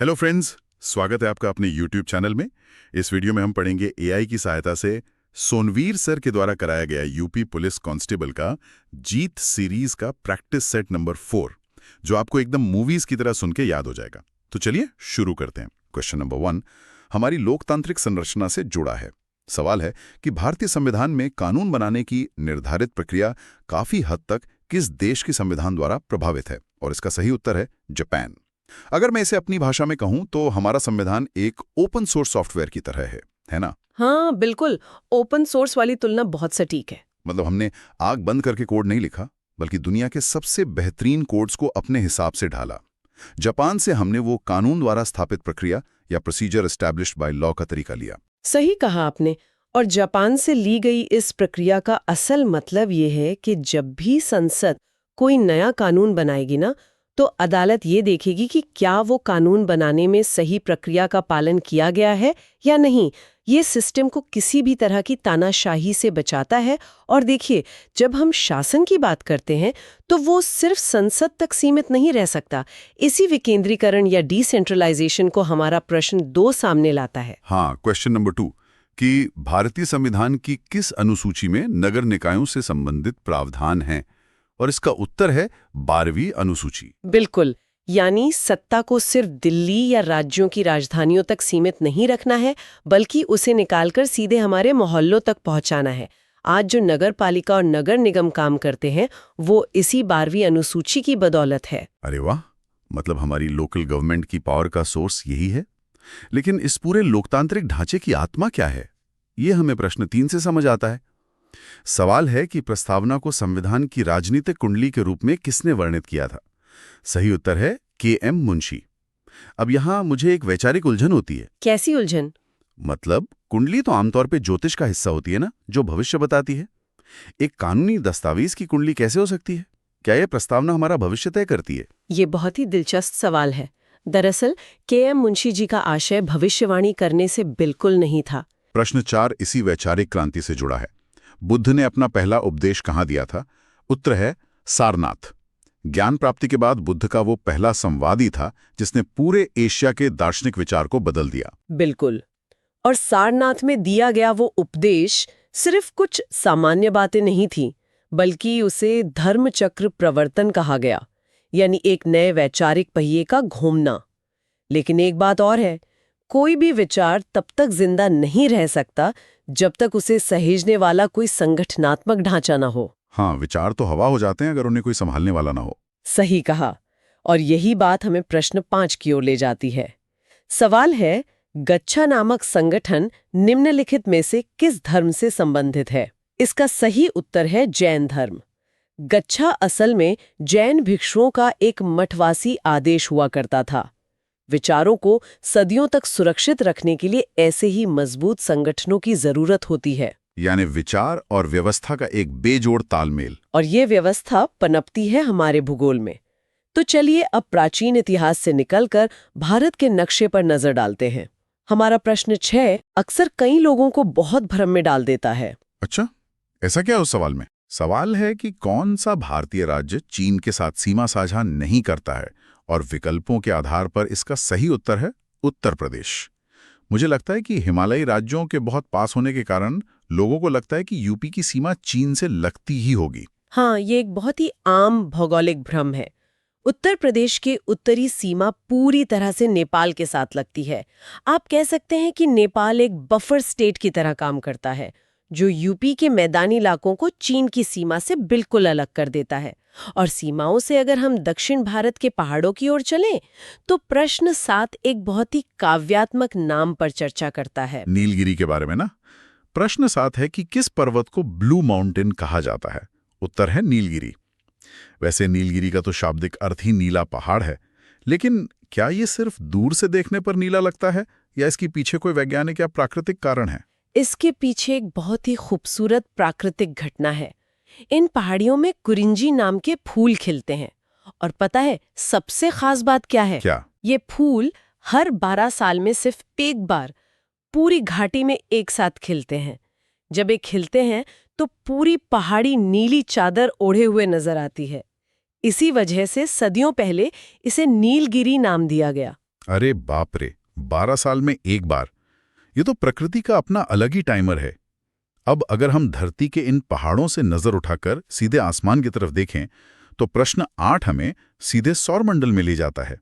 Hello friends, स्वागत है आपका अपने YouTube चैनल में। इस वीडियो में हम पढ़ेंगे एआई की सहायता से सोनवीर सर के द्वारा कराया गया यूपी पुलिस कांस्टेबल का जीत सीरीज का प्रैक्टिस सेट नंबर 4, जो आपको एकदम मूवीज की तरह सुन के याद हो जाएगा। तो चलिए शुरू करते हैं। क्वेश्चन नंबर 1 हमारी लोकतांत्रिक संरचना से जुड़ा है। सवाल है कि भारतीय संविधान में कानून बनाने की निर्धारित प्रक्रिया काफी हद तक किस देश के संविधान द्वारा प्रभावित है, और इसका सही उत्तर है जापान। अगर मैं इसे अपनी भाषा में कहूं तो हमारा संविधान एक ओपन सोर्स सॉफ्टवेयर की तरह है ना? हाँ बिल्कुल, ओपन सोर्स वाली तुलना बहुत सटीक है। मतलब हमने आग बंद करके कोड नहीं लिखा, बल्कि दुनिया के सबसे बेहतरीन कोड्स को अपने हिसाब से ढाला। जापान से हमने वो कानून द्वारा स्थापित प्रक्रिया या प्रोसीजर एस्टैब्लिश्ड बाय लॉ का तरीका लिया। सही कहा आपने। और जापान से ली गई इस प्रक्रिया का असल मतलब ये है कि जब भी संसद कोई नया कानून बनाएगी ना, तो अदालत ये देखेगी कि क्या वो कानून बनाने में सही प्रक्रिया का पालन किया गया है या नहीं। ये सिस्टम को किसी भी तरह की तानाशाही से बचाता है। और देखिए, जब हम शासन की बात करते हैं तो वो सिर्फ संसद तक सीमित नहीं रह सकता। इसी विकेंद्रीकरण या डिसेंट्रलाइजेशन को हमारा प्रश्न 2 सामने लाता है। हाँ, क्वेश्चन नंबर 2 कि भारतीय संविधान की किस अनुसूची में नगर निकायों से संबंधित प्रावधान हैं, और इसका उत्तर है 12वीं अनुसूची। बिल्कुल, यानी सत्ता को सिर्फ दिल्ली या राज्यों की राजधानियों तक सीमित नहीं रखना है, बल्कि उसे निकालकर सीधे हमारे मोहल्लों तक पहुंचाना है। आज जो नगर पालिका और नगर निगम काम करते हैं, वो इसी 12वीं अनुसूची की बदौलत है। अरे वाह, मतलब हमारी लोकल गवर्नमेंट की पावर का सोर्स यही है। लेकिन इस पूरे लोकतांत्रिक ढांचे की आत्मा क्या है, ये हमें प्रश्न 3 से समझ आता है। सवाल है कि प्रस्तावना को संविधान की राजनीतिक कुंडली के रूप में किसने वर्णित किया था। सही उत्तर है के.एम. मुंशी। अब यहां मुझे एक वैचारिक उलझन होती है। कैसी उलझन? मतलब कुंडली तो आमतौर पे ज्योतिष का हिस्सा होती है ना, जो भविष्य बताती है। एक कानूनी दस्तावेज की कुंडली कैसे हो सकती है? क्या यह प्रस्तावना हमारा भविष्य तय करती है? ये बहुत ही दिलचस्प सवाल है। दरअसल के.एम. मुंशी जी का आशय भविष्यवाणी करने से बिल्कुल नहीं था। प्रश्न 4 इसी वैचारिक क्रांति से जुड़ा है। बुद्ध ने अपना पहला उपदेश कहाँ दिया था? उत्तर है सारनाथ। ज्ञान प्राप्ति के बाद बुद्ध का वो पहला संवादी था जिसने पूरे एशिया के दार्शनिक विचार को बदल दिया। बिल्कुल। और सारनाथ में दिया गया वो उपदेश सिर्फ कुछ सामान्य बातें नहीं थी, बल्कि उसे धर्मचक्र प्रवर्तन कहा गया, यानी एक नए वैचारिक पहिए का घूमना। लेकिन एक बात और है, कोई भी विचार तब तक जिंदा नहीं रह सकता जब तक उसे सहेजने वाला कोई संगठनात्मक ढांचा ना हो। हाँ, विचार तो हवा हो जाते हैं अगर उन्हें कोई संभालने वाला ना हो। सही कहा। और यही बात हमें प्रश्न 5 की ओर ले जाती है। सवाल है, गच्छा नामक संगठन निम्नलिखित में से किस धर्म से संबंधित है? इसका सही उत्तर है जैन धर्म। गच्छा असल में जैन भिक्षुओं का एक मठवासी आदेश हुआ करता था। विचारों को सदियों तक सुरक्षित रखने के लिए ऐसे ही मजबूत संगठनों की जरूरत होती है। यानी विचार और व्यवस्था का एक बेजोड़ तालमेल। और ये व्यवस्था पनपती है हमारे भूगोल में। तो चलिए अब प्राचीन इतिहास से निकलकर भारत के नक्शे पर नजर डालते हैं। हमारा प्रश्न 6 अक्सर कई लोगों को बहुत भ्रम में डाल देता है। अच्छा, ऐसा क्या है उस सवाल में? सवाल है कि कौन सा भारतीय राज्य चीन के साथ सीमा साझा नहीं करता है, और विकल्पों के आधार पर इसका सही उत्तर है उत्तर प्रदेश। मुझे लगता है कि हिमालयी राज्यों के बहुत पास होने के कारण लोगों को लगता है कि यूपी की सीमा चीन से लगती ही होगी। हाँ, ये एक बहुत ही आम भौगोलिक भ्रम है। उत्तर प्रदेश की उत्तरी सीमा पूरी तरह से नेपाल के साथ लगती है। आप कह सकते हैं कि नेपाल एक बफर स्टेट की तरह काम करता है, जो यूपी के मैदानी इलाकों को चीन की सीमा से बिल्कुल अलग कर देता है। और सीमाओं से अगर हम दक्षिण भारत के पहाड़ों की ओर चलें, तो प्रश्न 7 एक बहुत ही काव्यात्मक नाम पर चर्चा करता है। नीलगिरी के बारे में ना? प्रश्न 7 है कि किस पर्वत को ब्लू माउंटेन कहा जाता है? उत्तर है नीलगिरी। वैसे नीलगिरी का तो शाब्दिक अर्थ ही नीला पहाड़ है, लेकिन क्या ये सिर्फ दूर से देखने पर नीला लगता है, या इसके पीछे कोई वैज्ञानिक या प्राकृतिक कारण है? इसके पीछे एक बहुत ही खूबसूरत प्राकृतिक घटना है। इन पहाड़ियों में कुरिंजी नाम के फूल खिलते हैं। और पता है सबसे खास बात क्या है? क्या? ये फूल हर 12 साल में सिर्फ एक बार पूरी घाटी में एक साथ खिलते हैं। जब ये खिलते हैं तो पूरी पहाड़ी नीली चादर ओढ़े हुए नजर आती है। इसी वजह से सदियों पहले इसे नीलगिरी नाम दिया गया। अरे बाप रे, 12 साल में एक बार। ये तो प्रकृति का अपना अलग ही टाइमर है। अब अगर हम धरती के इन पहाड़ों से नजर उठाकर सीधे आसमान की तरफ देखें, तो प्रश्न 8 हमें सीधे सौरमंडल में ले जाता है।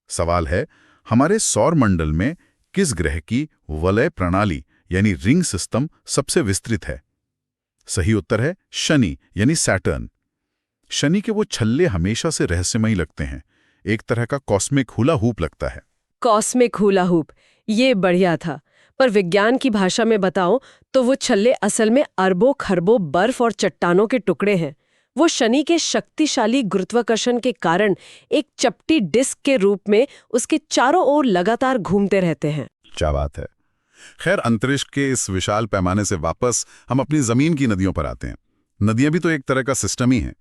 सवाल है, हमारे सौरमंडल में किस ग्रह की वलय प्रणाली यानी रिंग सिस्टम सबसे विस्तृत है? सही उत्तर है शनि यानी सैटर्न। शनि के वो छल्ले हमेशा से रहस्यमयी लगते हैं, एक तरह का कॉस्मिक हुला हूप लगता है। कॉस्मिक हुला हूप, ये बढ़िया था। पर विज्ञान की भाषा में बताओ तो वो छल्ले असल में अरबों खरबों बर्फ और चट्टानों के टुकड़े हैं। वो शनि के शक्तिशाली गुरुत्वाकर्षण के कारण एक चपटी डिस्क के रूप में उसके चारों ओर लगातार घूमते रहते हैं। क्या बात है। खैर, अंतरिक्ष के इस विशाल पैमाने से वापस हम अपनी जमीन की नदियों पर आते हैं। नदियां भी तो एक तरह का सिस्टम ही है।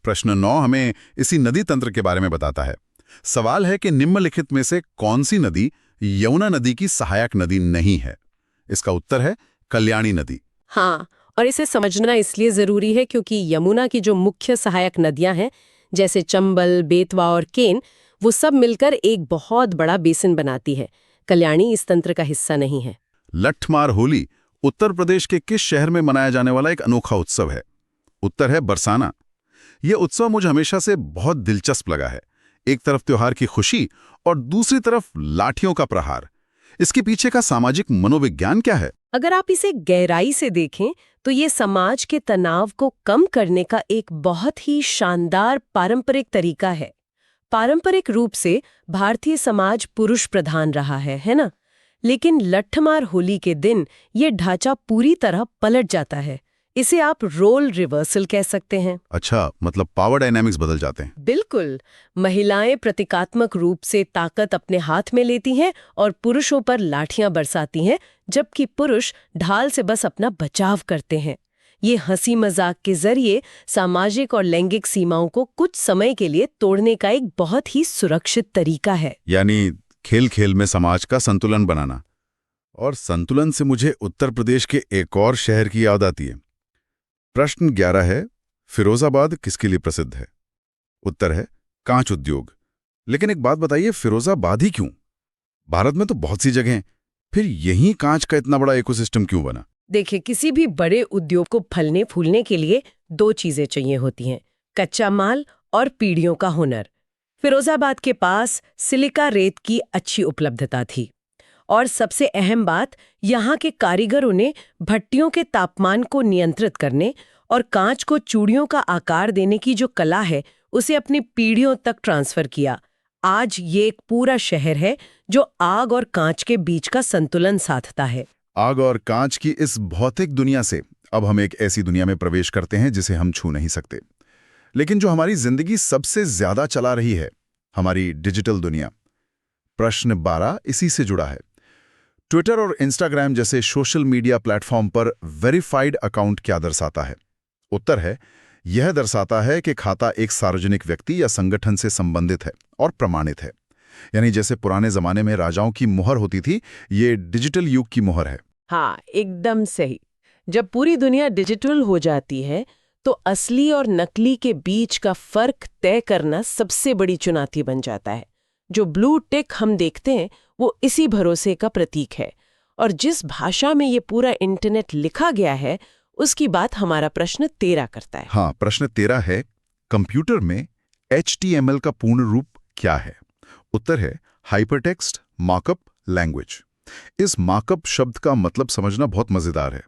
प्रश्न 9 हमें इसी नदी तंत्र के बारे में बताता है। सवाल है कि निम्नलिखित में से कौन सी नदी यमुना नदी की सहायक नदी नहीं है? इसका उत्तर है कल्याणी नदी। हाँ, और इसे समझना इसलिए जरूरी है क्योंकि यमुना की जो मुख्य सहायक नदियां हैं, जैसे चंबल, बेतवा और केन, वो सब मिलकर एक बहुत बड़ा बेसिन बनाती है। कल्याणी इस तंत्र का हिस्सा नहीं है। लठमार होली उत्तर प्रदेश के किस शहर में मनाया जाने वाला एक अनोखा उत्सव है? उत्तर है बरसाना। यह उत्सव मुझे हमेशा से बहुत दिलचस्प लगा है। एक तरफ त्योहार की खुशी और दूसरी तरफ लाठियों का प्रहार। इसके पीछे का सामाजिक मनोविज्ञान क्या है? अगर आप इसे गहराई से देखें तो ये समाज के तनाव को कम करने का एक बहुत ही शानदार पारंपरिक तरीका है। पारंपरिक रूप से भारतीय समाज पुरुष प्रधान रहा है ना? लेकिन लठमार होली के दिन ये ढांचा पूरी तरह पलट जाता है। इसे आप रोल रिवर्सल कह सकते हैं। अच्छा, मतलब पावर डायनामिक्स बदल जाते हैं। बिल्कुल। महिलाएं प्रतीकात्मक रूप से ताकत अपने हाथ में लेती हैं और पुरुषों पर लाठियां बरसाती हैं, जबकि पुरुष ढाल से बस अपना बचाव करते हैं। ये हंसी मजाक के जरिए सामाजिक और लैंगिक सीमाओं को कुछ समय के लिए तोड़ने का एक बहुत ही सुरक्षित तरीका है। यानी खेल खेल में समाज का संतुलन बनाना। और संतुलन से मुझे उत्तर प्रदेश के एक और शहर की याद आती है। प्रश्न 11 है, फिरोजाबाद किसके लिए प्रसिद्ध है? उत्तर है कांच उद्योग। लेकिन एक बात बताइए, फिरोजाबाद ही क्यों? भारत में तो बहुत सी जगह हैं, फिर यहीं कांच का इतना बड़ा इकोसिस्टम क्यों बना? देखिए, किसी भी बड़े उद्योग को फलने फूलने के लिए दो चीजें चाहिए होती हैं, कच्चा माल और पीढ़ियों का हुनर। फिरोजाबाद के पास सिलिका रेत की अच्छी उपलब्धता थी और सबसे अहम बात, यहाँ के कारीगरों ने भट्टियों के तापमान को नियंत्रित करने और कांच को चूड़ियों का आकार देने की जो कला है, उसे अपनी पीढ़ियों तक ट्रांसफर किया। आज ये एक पूरा शहर है जो आग और कांच के बीच का संतुलन साधता है। आग और कांच की इस भौतिक दुनिया से अब हम एक ऐसी दुनिया में प्रवेश करते हैं जिसे हम छू नहीं सकते, लेकिन जो हमारी जिंदगी सबसे ज्यादा चला रही है, हमारी डिजिटल दुनिया। प्रश्न 12 इसी से जुड़ा है। ट्विटर और इंस्टाग्राम जैसे सोशल मीडिया प्लेटफॉर्म पर वेरीफाइड अकाउंट क्या दर्शाता है? उत्तर है, यह दर्शाता है कि खाता एक सार्वजनिक व्यक्ति या संगठन से संबंधित है और प्रमाणित है। यानी जैसे पुराने जमाने में राजाओं की मुहर होती थी, ये डिजिटल युग की मुहर है। हाँ, एकदम सही। जब पूरी दुनिया डिजिटल हो जाती है तो असली और नकली के बीच का फर्क तय करना सबसे बड़ी चुनौती बन जाता है। जो ब्लू टिक हम देखते हैं वो इसी भरोसे का प्रतीक है। और जिस भाषा में ये पूरा इंटरनेट लिखा गया है, उसकी बात हमारा प्रश्न 13 करता है। हाँ, प्रश्न 13 है, कंप्यूटर में HTML का पूर्ण रूप क्या है? उत्तर है हाइपरटेक्स्ट मार्कअप लैंग्वेज। इस मार्कअप शब्द का मतलब समझना बहुत मजेदार है।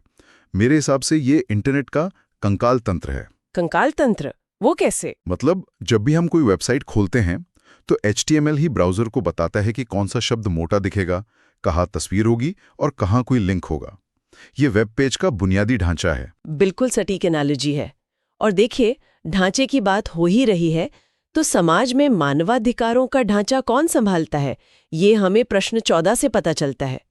मेरे हिसाब से ये इंटरनेट का कंकाल तंत्र है। कंकाल तंत्र? वो कैसे? मतलब जब भी हम कोई वेबसाइट खोलते हैं तो HTML ही ब्राउजर को बताता है कि कौन सा शब्द मोटा दिखेगा, कहाँ तस्वीर होगी और कहाँ कोई लिंक होगा। ये वेब पेज का बुनियादी ढांचा है। बिल्कुल सटीक एनालॉजी है। और देखिए, ढांचे की बात हो ही रही है तो समाज में मानवाधिकारों का ढांचा कौन संभालता है, ये हमें प्रश्न 14 से पता चलता है।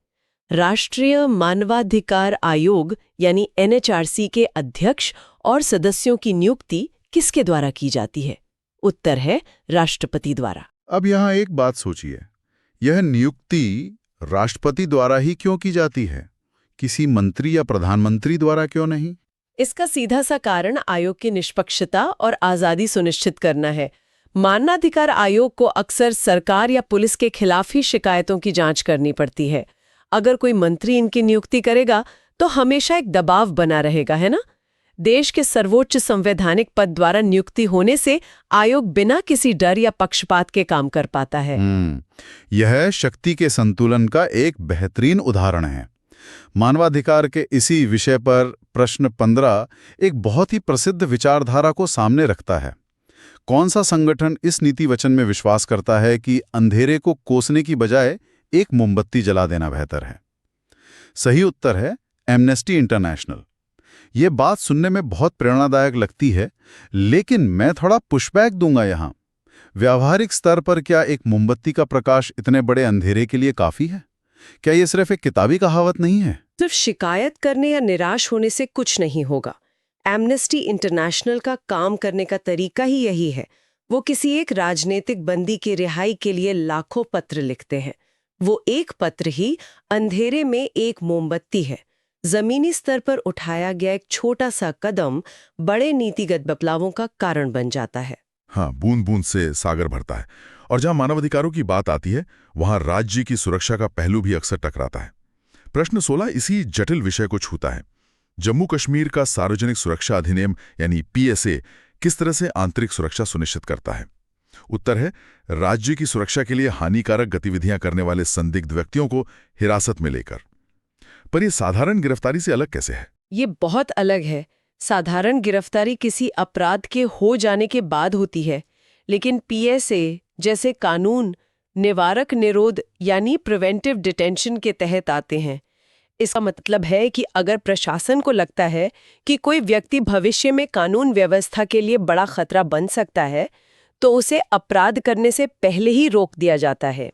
राष्ट्रीय मानवाधिकार आयोग यानी NHRC के अध्यक्ष और सदस्यों की नियुक्ति किसके द्वारा की जाती है? उत्तर है राष्ट्रपति द्वारा। अब यहाँ एक बात सोचिए, यह नियुक्ति राष्ट्रपति द्वारा ही क्यों की जाती है? किसी मंत्री या प्रधानमंत्री द्वारा क्यों नहीं? इसका सीधा सा कारण आयोग की निष्पक्षता और आजादी सुनिश्चित करना है। मानवाधिकार आयोग को अक्सर सरकार या पुलिस के खिलाफ ही शिकायतों की जांच करनी पड़ती है। अगर कोई मंत्री इनकी नियुक्ति करेगा तो हमेशा एक दबाव बना रहेगा, है ना? देश के सर्वोच्च संवैधानिक पद द्वारा नियुक्ति होने से आयोग बिना किसी डर या पक्षपात के काम कर पाता है। यह शक्ति के संतुलन का एक बेहतरीन उदाहरण है। मानवाधिकार के इसी विषय पर प्रश्न 15 एक बहुत ही प्रसिद्ध विचारधारा को सामने रखता है। कौन सा संगठन इस नीति वचन में विश्वास करता है कि अंधेरे को कोसने की बजाय एक मोमबत्ती जला देना बेहतर है? सही उत्तर है एम्नेस्टी इंटरनेशनल। ये बात सुनने में बहुत प्रेरणादायक लगती है, लेकिन मैं थोड़ा पुशबैक दूंगा यहाँ। व्यावहारिक स्तर पर क्या एक मोमबत्ती का प्रकाश इतने बड़े अंधेरे के लिए काफी है? क्या ये सिर्फ एक किताबी कहावत नहीं है? सिर्फ शिकायत करने या निराश होने से कुछ नहीं होगा। एम्नेस्टी इंटरनेशनल का काम करने का तरीका ही यही है। वो किसी एक राजनीतिक बंदी की रिहाई के लिए लाखों पत्र लिखते हैं। वो एक पत्र ही अंधेरे में एक मोमबत्ती है। जमीनी स्तर पर उठाया गया एक छोटा सा कदम बड़े नीतिगत बदलावों का कारण बन जाता है। हाँ, बूंद बूंद से सागर भरता है। और जहां मानवाधिकारों की बात आती है, वहां राज्य की सुरक्षा का पहलू भी अक्सर टकराता है। प्रश्न 16 इसी जटिल विषय को छूता है। जम्मू कश्मीर का सार्वजनिक सुरक्षा अधिनियम यानी पीएसए किस तरह से आंतरिक सुरक्षा सुनिश्चित करता है? उत्तर है राज्य की सुरक्षा के लिए हानिकारक गतिविधियां करने वाले संदिग्ध व्यक्तियों को हिरासत में लेकर। पर यह साधारण गिरफ्तारी से अलग कैसे है? ये बहुत अलग है। साधारण गिरफ्तारी किसी अपराध के हो जाने के बाद होती है, लेकिन पीएसए जैसे कानून निवारक निरोध यानी प्रिवेंटिव डिटेंशन के तहत आते हैं। इसका मतलब है कि अगर प्रशासन को लगता है कि कोई व्यक्ति भविष्य में कानून व्यवस्था के लिए बड़ा खतरा बन सकता है, तो उसे अपराध करने से पहले ही रोक दिया जाता है।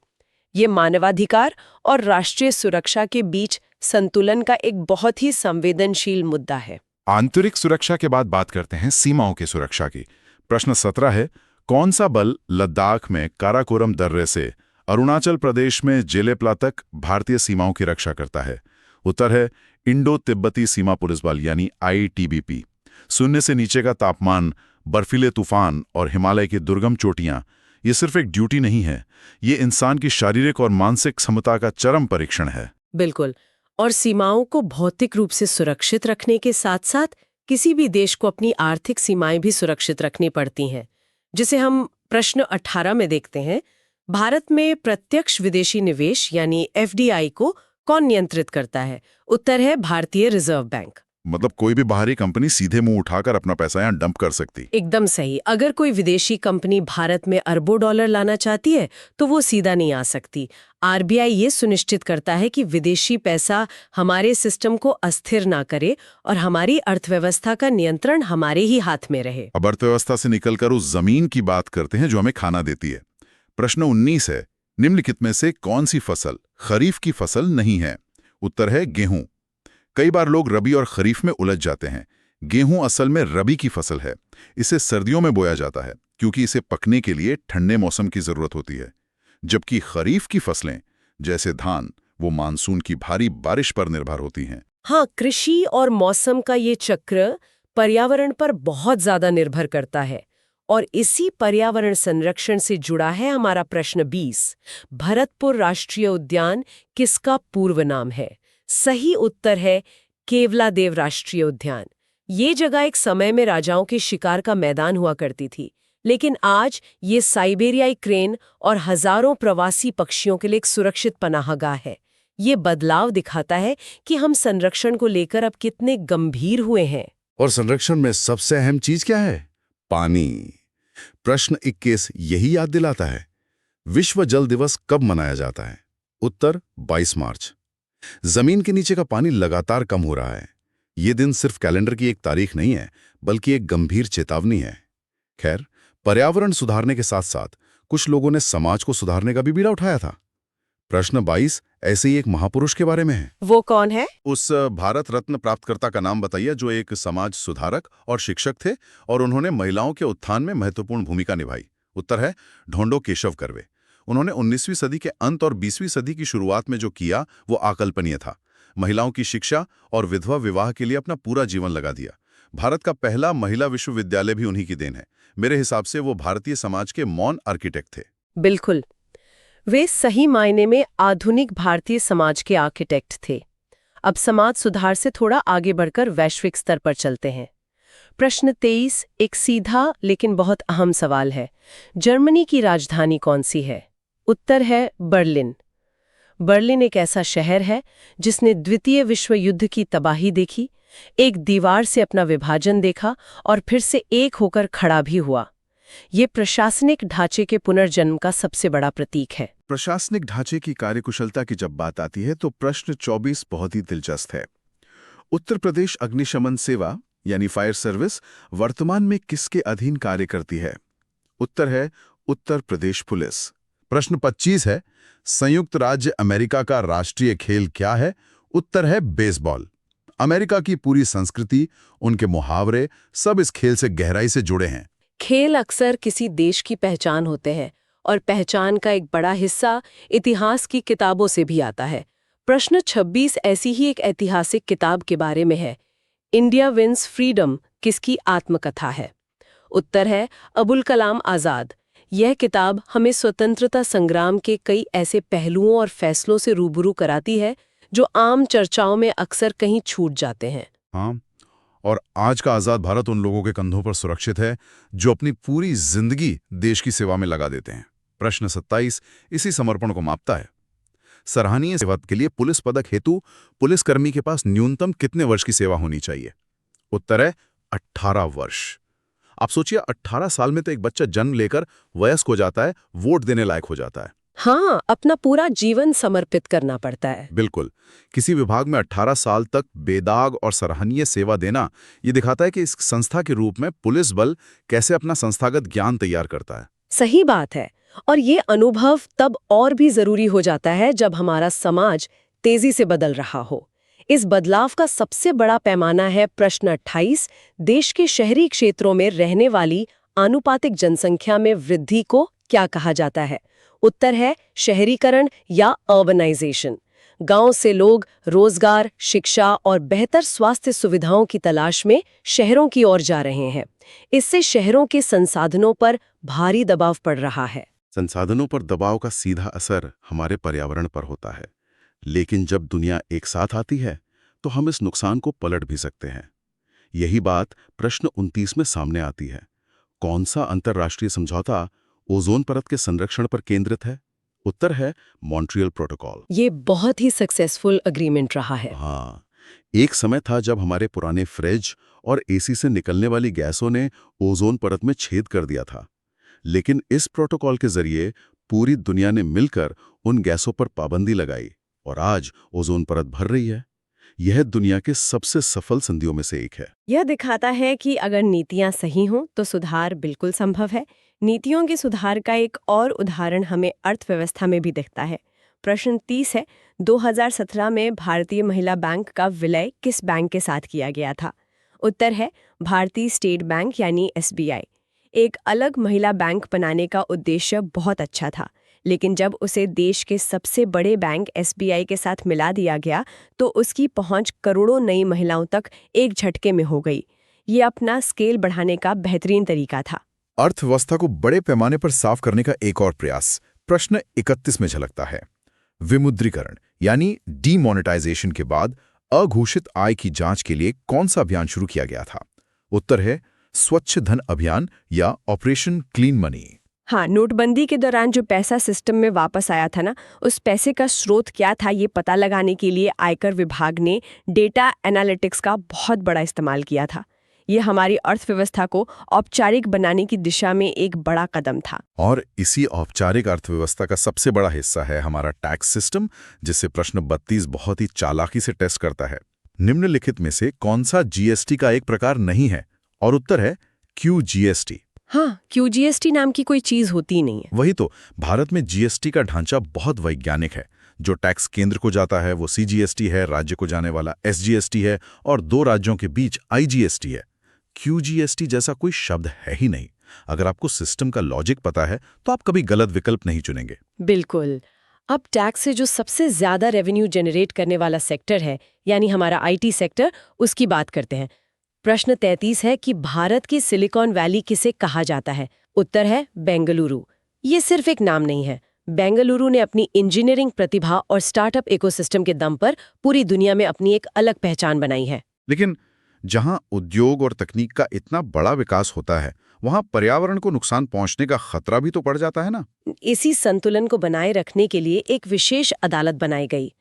ये मानवाधिकार और राष्ट्रीय सुरक्षा के बीच संतुलन का एक बहुत ही संवेदनशील मुद्दा है। आंतरिक सुरक्षा के बाद बात करते हैं सीमाओं की सुरक्षा की। प्रश्न 17 है, कौन सा बल लद्दाख में काराकोरम दर्रे से अरुणाचल प्रदेश में जेलेपला तक भारतीय सीमाओं की रक्षा करता है? उत्तर है इंडो तिब्बती सीमा पुलिस बल यानी आईटीबीपी। शून्य से नीचे का तापमान, बर्फीले तूफान और हिमालय की दुर्गम चोटियां, ये सिर्फ एक ड्यूटी नहीं है, ये इंसान की शारीरिक और मानसिक क्षमता का चरम परीक्षण है। बिल्कुल। और सीमाओं को भौतिक रूप से सुरक्षित रखने के साथ साथ किसी भी देश को अपनी आर्थिक सीमाएं भी सुरक्षित रखनी पड़ती हैं, जिसे हम प्रश्न 18 में देखते हैं। भारत में प्रत्यक्ष विदेशी निवेश यानी एफडीआई को कौन नियंत्रित करता है? उत्तर है भारतीय रिजर्व बैंक। मतलब कोई भी बाहरी कंपनी सीधे मुंह उठाकर अपना पैसा यहाँ डंप कर सकती? एकदम सही। अगर कोई विदेशी कंपनी भारत में अरबों डॉलर लाना चाहती है तो वो सीधा नहीं आ सकती। आरबीआई ये सुनिश्चित करता है कि विदेशी पैसा हमारे सिस्टम को अस्थिर ना करे और हमारी अर्थव्यवस्था का नियंत्रण हमारे ही हाथ में रहे। अब अर्थव्यवस्था से निकलकर उस जमीन की बात करते हैं जो हमें खाना देती है। प्रश्न 19 है, निम्नलिखित में से कौन सी फसल खरीफ की फसल नहीं है? उत्तर है गेहूं। कई बार लोग रबी और खरीफ में उलझ जाते हैं। गेहूं असल में रबी की फसल है। इसे सर्दियों में बोया जाता है क्योंकि इसे पकने के लिए ठंडे मौसम की जरूरत होती है, जबकि खरीफ की फसलें जैसे धान वो मानसून की भारी बारिश पर निर्भर होती हैं। हाँ, कृषि और मौसम का ये चक्र पर्यावरण पर बहुत ज्यादा निर्भर करता है और इसी पर्यावरण संरक्षण से जुड़ा है हमारा प्रश्न 20। भरतपुर राष्ट्रीय उद्यान किसका पूर्व नाम है? सही उत्तर है केवलादेव राष्ट्रीय उद्यान। ये जगह एक समय में राजाओं के शिकार का मैदान हुआ करती थी, लेकिन आज ये साइबेरियाई क्रेन और हजारों प्रवासी पक्षियों के लिए एक सुरक्षित पनाहगाह है। ये बदलाव दिखाता है कि हम संरक्षण को लेकर अब कितने गंभीर हुए हैं। और संरक्षण में सबसे अहम चीज क्या है? पानी। प्रश्न 21 यही याद दिलाता है। विश्व जल दिवस कब मनाया जाता है? उत्तर 22 मार्च। जमीन के नीचे का पानी लगातार कम हो रहा है। ये दिन सिर्फ कैलेंडर की एक तारीख नहीं है, बल्कि एक गंभीर चेतावनी है। खैर, पर्यावरण सुधारने के साथ साथ कुछ लोगों ने समाज को सुधारने का भी बीड़ा उठाया था। प्रश्न 22 ऐसे ही एक महापुरुष के बारे में है। वो कौन है? उस भारत रत्न प्राप्तकर्ता का नाम बताइए जो एक समाज सुधारक और शिक्षक थे और उन्होंने महिलाओं के उत्थान में महत्वपूर्ण भूमिका निभाई। उत्तर है ढोंडो केशव कर्वे। उन्होंने 19वीं सदी के अंत और 20वीं सदी की शुरुआत में जो किया वो अकल्पनीय था। महिलाओं की शिक्षा और विधवा विवाह के लिए अपना पूरा जीवन लगा दिया। भारत का पहला महिला विश्वविद्यालय भी उन्हीं की देन है। मेरे हिसाब से वो भारतीय समाज के मौन आर्किटेक्ट थे। बिल्कुल। वे सही मायने में आधुनिक भारतीय समाज के आर्किटेक्ट थे। अब समाज सुधार से थोड़ा आगे बढ़कर वैश्विक स्तर पर चलते हैं। प्रश्न 23 एक सीधा लेकिन बहुत अहम सवाल है। जर्मनी की राजधानी कौन सी है? उत्तर है बर्लिन। बर्लिन एक ऐसा शहर है जिसने द्वितीय विश्व युद्ध की तबाही देखी, एक दीवार से अपना विभाजन देखा और फिर से एक होकर खड़ा भी हुआ। ये प्रशासनिक ढांचे के पुनर्जन्म का सबसे बड़ा प्रतीक है। प्रशासनिक ढांचे की कार्यकुशलता की जब बात आती है तो प्रश्न 24 बहुत ही दिलचस्प है। उत्तर प्रदेश अग्निशमन सेवा यानी फायर सर्विस वर्तमान में किसके अधीन कार्य करती है? उत्तर है उत्तर प्रदेश पुलिस। प्रश्न 25 है, संयुक्त राज्य अमेरिका का राष्ट्रीय खेल क्या है? उत्तर है बेसबॉल। अमेरिका की पूरी संस्कृति, उनके मुहावरे, सब इस खेल से गहराई से जुड़े हैं। खेल अक्सर किसी देश की पहचान होते हैं और पहचान का एक बड़ा हिस्सा इतिहास की किताबों से भी आता है। प्रश्न 26 ऐसी ही एक ऐतिहासिक किताब के बारे में है। इंडिया विंस फ्रीडम किसकी आत्मकथा है? उत्तर है अबुल कलाम आज़ाद। यह किताब हमें स्वतंत्रता संग्राम के कई ऐसे पहलुओं और फैसलों से रूबरू कराती है जो आम चर्चाओं में अक्सर कहीं छूट जाते हैं। हाँ, और आज का आज़ाद भारत उन लोगों के कंधों पर सुरक्षित है जो अपनी पूरी जिंदगी देश की सेवा में लगा देते हैं। प्रश्न 27 इसी समर्पण को मापता है। सराहनीय सेवा के लिए पुलिस पदक हेतु पुलिसकर्मी के पास न्यूनतम कितने वर्ष की सेवा होनी चाहिए? उत्तर है 18 वर्ष। आप सोचिए, 18 साल में तो एक बच्चा जन्म लेकर वयस्क हो जाता है, वोट देने लायक हो जाता है। हाँ, अपना पूरा जीवन समर्पित करना पड़ता है। बिल्कुल। किसी विभाग में 18 साल तक बेदाग और सराहनीय सेवा देना ये दिखाता है कि इस संस्था के रूप में पुलिस बल कैसे अपना संस्थागत ज्ञान तैयार करता है। सही बात है। और ये अनुभव तब और भी जरूरी हो जाता है जब हमारा समाज तेजी से बदल रहा हो। इस बदलाव का सबसे बड़ा पैमाना है प्रश्न 28 देश के शहरी क्षेत्रों में रहने वाली आनुपातिक जनसंख्या में वृद्धि को क्या कहा जाता है? उत्तर है शहरीकरण या अर्बनाइजेशन। गांव से लोग रोजगार, शिक्षा और बेहतर स्वास्थ्य सुविधाओं की तलाश में शहरों की ओर जा रहे हैं। इससे शहरों के संसाधनों पर भारी दबाव पड़ रहा है। संसाधनों पर दबाव का सीधा असर हमारे पर्यावरण पर होता है, लेकिन जब दुनिया एक साथ आती है तो हम इस नुकसान को पलट भी सकते हैं। यही बात प्रश्न 29 में सामने आती है। कौन सा अंतर्राष्ट्रीय समझौता ओजोन परत के संरक्षण पर केंद्रित है? उत्तर है मॉन्ट्रियल प्रोटोकॉल। ये बहुत ही सक्सेसफुल अग्रीमेंट रहा है। हाँ, एक समय था जब हमारे पुराने फ्रिज और एसी से निकलने वाली गैसों ने ओजोन परत में छेद कर दिया था, लेकिन इस प्रोटोकॉल के जरिए पूरी दुनिया ने मिलकर उन गैसों पर पाबंदी लगाई और आज ओजोन परत भर रही है। यह दुनिया के सबसे सफल संधियों में से एक है। यह दिखाता है कि अगर नीतियां सही हों तो सुधार बिल्कुल संभव है। नीतियों के सुधार का एक और उदाहरण हमें अर्थव्यवस्था में भी दिखता है। प्रश्न 30 है 2017 में भारतीय महिला बैंक का विलय किस बैंक के साथ किया गया था? उत्तर है भारतीय स्टेट बैंक यानी SBI। एक अलग महिला बैंक बनाने का उद्देश्य बहुत अच्छा था, लेकिन जब उसे देश के सबसे बड़े बैंक SBI के साथ मिला दिया गया तो उसकी पहुंच करोड़ों नई महिलाओं तक एक झटके में हो गई। ये अपना स्केल बढ़ाने का बेहतरीन तरीका था। अर्थव्यवस्था को बड़े पैमाने पर साफ करने का एक और प्रयास प्रश्न 31 में झलकता है। विमुद्रीकरण यानी डीमोनेटाइजेशन के बाद अघोषित आय की जांच के लिए कौन सा अभियान शुरू किया गया था? उत्तर है स्वच्छ धन अभियान या ऑपरेशन क्लीन मनी। हाँ, नोटबंदी के दौरान जो पैसा सिस्टम में वापस आया था ना, उस पैसे का स्रोत क्या था ये पता लगाने के लिए आयकर विभाग ने डेटा एनालिटिक्स का बहुत बड़ा इस्तेमाल किया था। ये हमारी अर्थव्यवस्था को औपचारिक बनाने की दिशा में एक बड़ा कदम था। और इसी औपचारिक अर्थव्यवस्था का सबसे बड़ा हिस्सा है हमारा टैक्स सिस्टम, जिसे प्रश्न 32 बहुत ही चालाकी से टेस्ट करता है। निम्नलिखित में से कौन सा GST का एक प्रकार नहीं है? और उत्तर है QGST। हाँ, QGST नाम की कोई चीज होती नहीं है। वही तो, भारत में GST का ढांचा बहुत वैज्ञानिक है। जो टैक्स केंद्र को जाता है वो CGST है, राज्य को जाने वाला SGST है और 2 राज्यों के बीच IGST है। QGST जैसा कोई शब्द है ही नहीं। अगर आपको सिस्टम का लॉजिक पता है तो आप कभी गलत विकल्प नहीं चुनेंगे। बिल्कुल। अब टैक्स से जो सबसे ज्यादा रेवेन्यू जनरेट करने वाला सेक्टर है, यानी हमारा IT सेक्टर, उसकी बात करते हैं। प्रश्न 33 है कि भारत की सिलिकॉन वैली किसे कहा जाता है? उत्तर है बेंगलुरु। ये सिर्फ एक नाम नहीं है। बेंगलुरु ने अपनी इंजीनियरिंग प्रतिभा और स्टार्टअप इकोसिस्टम के दम पर पूरी दुनिया में अपनी एक अलग पहचान बनाई है। लेकिन जहां उद्योग और तकनीक का इतना बड़ा विकास होता है, वहां पर्यावरण को नुकसान पहुंचने का खतरा भी तो बढ़ जाता है ना। इसी संतुलन को बनाए रखने के लिए एक विशेष अदालत बनाई गई।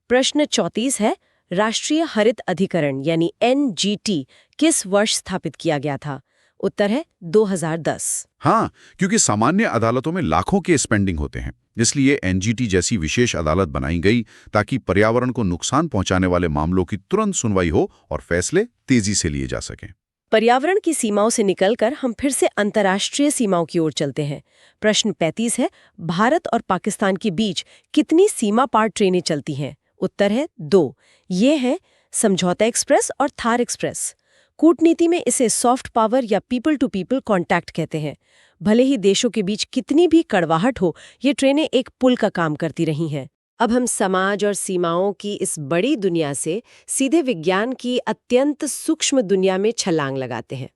प्रश्न 34 है, राष्ट्रीय हरित अधिकरण यानी NGT किस वर्ष स्थापित किया गया था? उत्तर है 2010। हाँ, क्योंकि सामान्य अदालतों में लाखों के स्पेंडिंग होते हैं, इसलिए NGT जैसी विशेष अदालत बनाई गई ताकि पर्यावरण को नुकसान पहुंचाने वाले मामलों की तुरंत सुनवाई हो और फैसले तेजी से लिए जा सकें। पर्यावरण की सीमाओं से निकलकर हम फिर से अंतर्राष्ट्रीय सीमाओं की ओर चलते हैं। प्रश्न 35 है, भारत और पाकिस्तान के बीच कितनी सीमा पार ट्रेनें चलती हैं? उत्तर है 2। ये हैं समझौता एक्सप्रेस और थार एक्सप्रेस। कूटनीति में इसे सॉफ्ट पावर या पीपल टू पीपल कॉन्टैक्ट कहते हैं। भले ही देशों के बीच कितनी भी कड़वाहट हो, ये ट्रेनें एक पुल का काम करती रही हैं। अब हम समाज और सीमाओं की इस बड़ी दुनिया से सीधे विज्ञान की अत्यंत सूक्ष्म दुनिया में छलांग लगाते हैं।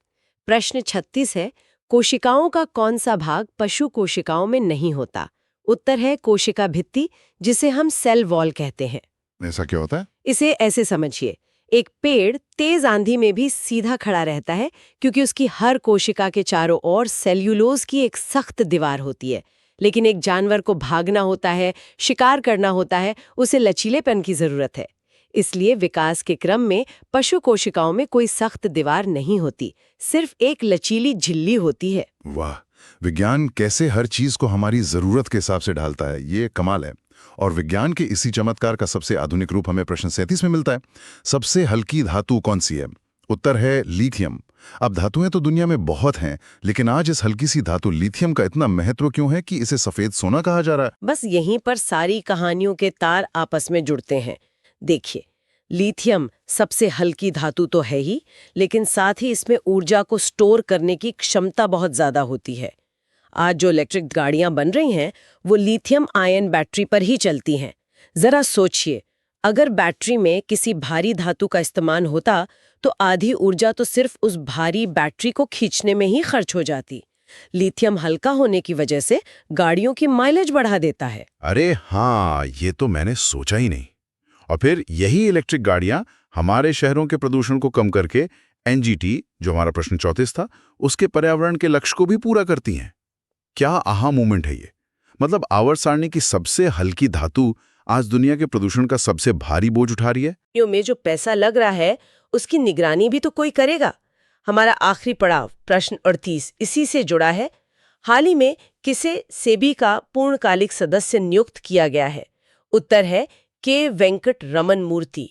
प्रश्न 36 है, कोशिकाओं का कौन सा भाग पशु कोशिकाओं में नहीं होता? उत्तर है कोशिका भित्ति, जिसे हम सेल वॉल कहते हैं। ऐसा क्या होता है? इसे ऐसे समझिए, एक पेड़ तेज आंधी में भी सीधा खड़ा रहता है क्योंकि उसकी हर कोशिका के चारों ओर सेल्यूलोज की एक सख्त दीवार होती है। लेकिन एक जानवर को भागना होता है, शिकार करना होता है, उसे लचीलेपन की जरूरत है। इसलिए विकास के क्रम में पशु कोशिकाओं में कोई सख्त दीवार नहीं होती, सिर्फ एक लचीली झिल्ली होती है। वाह, विज्ञान कैसे हर चीज को हमारी जरूरत के हिसाब से ढालता है, ये कमाल है। और विज्ञान के इसी चमत्कार का सबसे आधुनिक रूप हमें प्रश्न 37 में मिलता है। सबसे हल्की धातु कौन सी है? उत्तर है लिथियम। अब धातुएं तो दुनिया में बहुत हैं, लेकिन आज इस हल्की सी धातु लिथियम का इतना महत्व क्यों है कि इसे सफेद सोना कहा जा रहा है? बस यहीं पर सारी कहानियों के तार आपस में जुड़ते हैं। देखिए, लिथियम सबसे हल्की धातु तो है ही, लेकिन साथ ही इसमें ऊर्जा को स्टोर करने की क्षमता बहुत ज्यादा होती है। आज जो इलेक्ट्रिक गाड़ियां बन रही हैं, वो लिथियम आयन बैटरी पर ही चलती हैं। जरा सोचिए, अगर बैटरी में किसी भारी धातु का इस्तेमाल होता तो आधी ऊर्जा तो सिर्फ उस भारी बैटरी को खींचने में ही खर्च हो जाती। लिथियम हल्का होने की वजह से गाड़ियों की माइलेज बढ़ा देता है। अरे हाँ, ये तो मैंने सोचा ही नहीं। और फिर यही इलेक्ट्रिक गाड़ियां हमारे शहरों के प्रदूषण को कम करके NGT, जो हमारा प्रश्न 34 था, उसके पर्यावरण के लक्ष्य को भी पूरा करती हैं। क्या आहा मूवमेंट है ये। मतलब आवर्त सारणी की सबसे हल्की धातु आज दुनिया के प्रदूषण का सबसे भारी बोझ उठा रही है। में जो पैसा लग रहा है, उसकी निगरानी भी तो कोई करेगा। हमारा आखिरी पड़ाव प्रश्न 38 इसी से जुड़ा है। हाल ही में किसे सेबी का पूर्णकालिक सदस्य नियुक्त किया गया है? उत्तर है के वेंकट रमन मूर्ति।